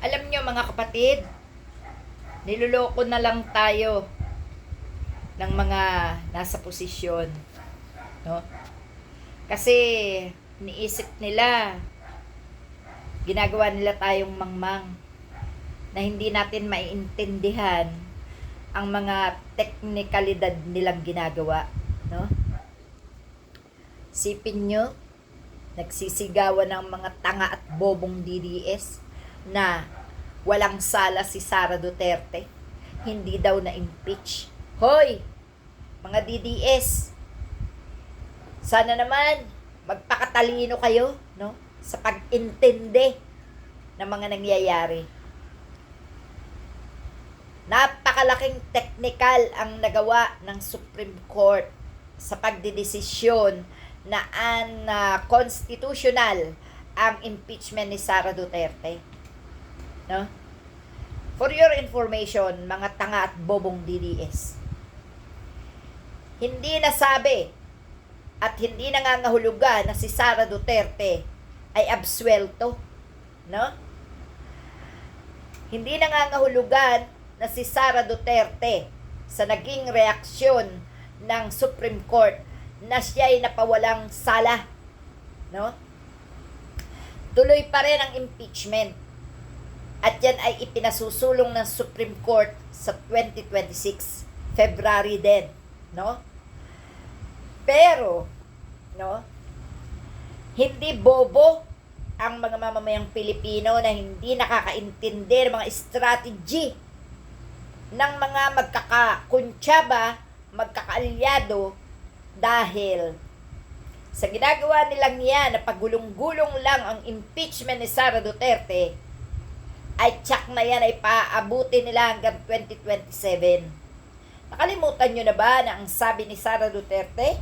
Alam nyo mga kapatid, niloloko na lang tayo ng mga nasa posisyon, no? Kasi niisip nila, ginagawa nila tayong mangmang na hindi natin maiintindihan ang mga teknikalidad nilang ginagawa, no? Sipin nyo, nagsisigawan ng mga tanga at bobong DDS na walang sala si Sara Duterte. Hindi daw na-impeach. Hoy! Mga DDS, sana naman magpakatalino kayo, no? Sa pag-intindi ng mga nangyayari. Napakalaking technical ang nagawa ng Supreme Court sa pagdidesisyon na constitutional ang impeachment ni Sara Duterte. No? For your information, mga tanga at bobong DDS, hindi nasabi at hindi nangangahulugan na si Sara Duterte ay absuelto. No? Hindi nangangahulugan na si Sara Duterte sa naging reaksyon ng Supreme Court na siya ay napawalang sala. No? Tuloy pa rin ang impeachment. At yan ay ipinasusulong ng Supreme Court sa 2026, February din, no? Pero, no, hindi bobo ang mga mamamayang Pilipino na hindi nakakaintindi ng mga strategy ng mga magkakakuntsaba, magkakaalyado dahil sa ginagawa nilang yan na pagulong-gulong lang ang impeachment ni Sara Duterte, ay tsak na yan ay paaabuti nila hanggang 2027. Nakalimutan nyo na ba na ang sabi ni Sara Duterte,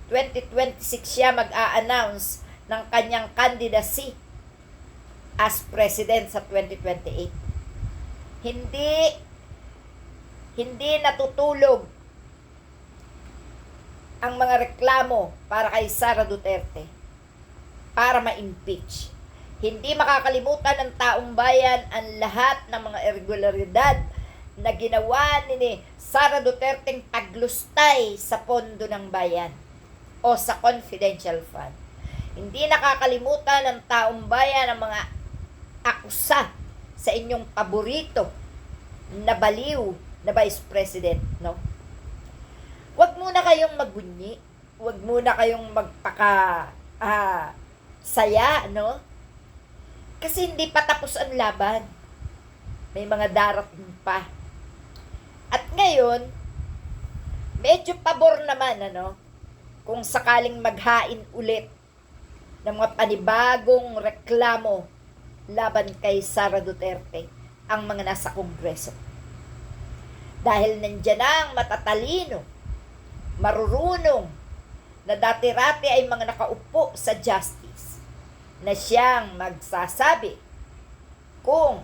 2026 siya mag-a-announce ng kanyang candidacy as president sa 2028. Hindi natutulog ang mga reklamo para kay Sara Duterte para ma-impeach. Hindi makakalimutan ng taong bayan ang lahat ng mga irregularidad na ginawa ni Sara Duterteng paglustay sa pondo ng bayan o sa confidential fund. Hindi nakakalimutan ng taong bayan ang mga akusa sa inyong paborito na baliw na Vice President, no? Huwag muna kayong magbunyi. Huwag muna kayong saya, no? Kasi hindi pa tapos ang laban. May mga darating pa. At ngayon, medyo pabor naman, ano? Kung sakaling maghain ulit ng mga panibagong reklamo laban kay Sara Duterte ang mga nasa Kongreso. Dahil nandiyan ang matatalino, marurunong, na dati-rati ay mga nakaupo sa justice, na siyang magsasabi kung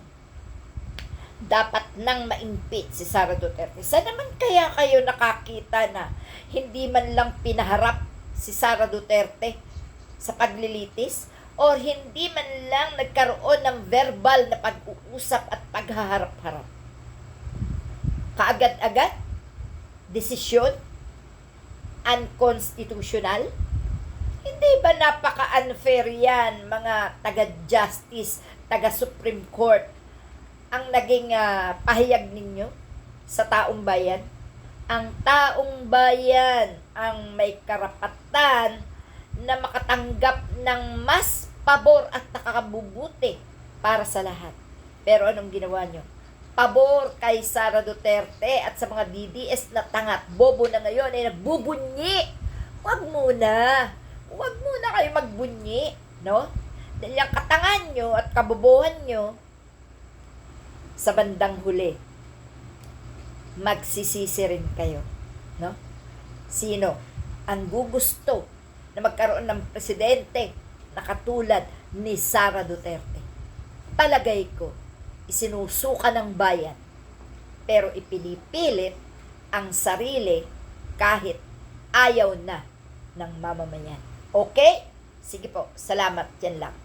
dapat nang ma-impeach si Sara Duterte. Saan naman kaya kayo nakakita na hindi man lang pinaharap si Sara Duterte sa paglilitis o hindi man lang nagkaroon ng verbal na pag-uusap at paghaharap-harap? Kaagad-agad? Desisyon? Unconstitutional? Hindi ba napaka-unfair yan, mga taga-justice, taga-Supreme Court, ang naging pahayag ninyo sa taong bayan? Ang taong bayan ang may karapatan na makatanggap ng mas pabor at nakakabubuti para sa lahat. Pero anong ginawa nyo? Pabor kay Sara Duterte at sa mga DDS na tangat bobo na ngayon ay nagbubunyi. Huwag muna kayo magbunyi, no? Dahil ang katangan nyo at kabobohan nyo, sa bandang huli, magsisisi rin kayo, no? Sino ang gugusto na magkaroon ng presidente na katulad ni Sara Duterte? Palagay ko, isinusuka ng bayan, pero ipinipilit ang sarili kahit ayaw na ng mamamayan. Okay? Sige po, salamat. Yan lang.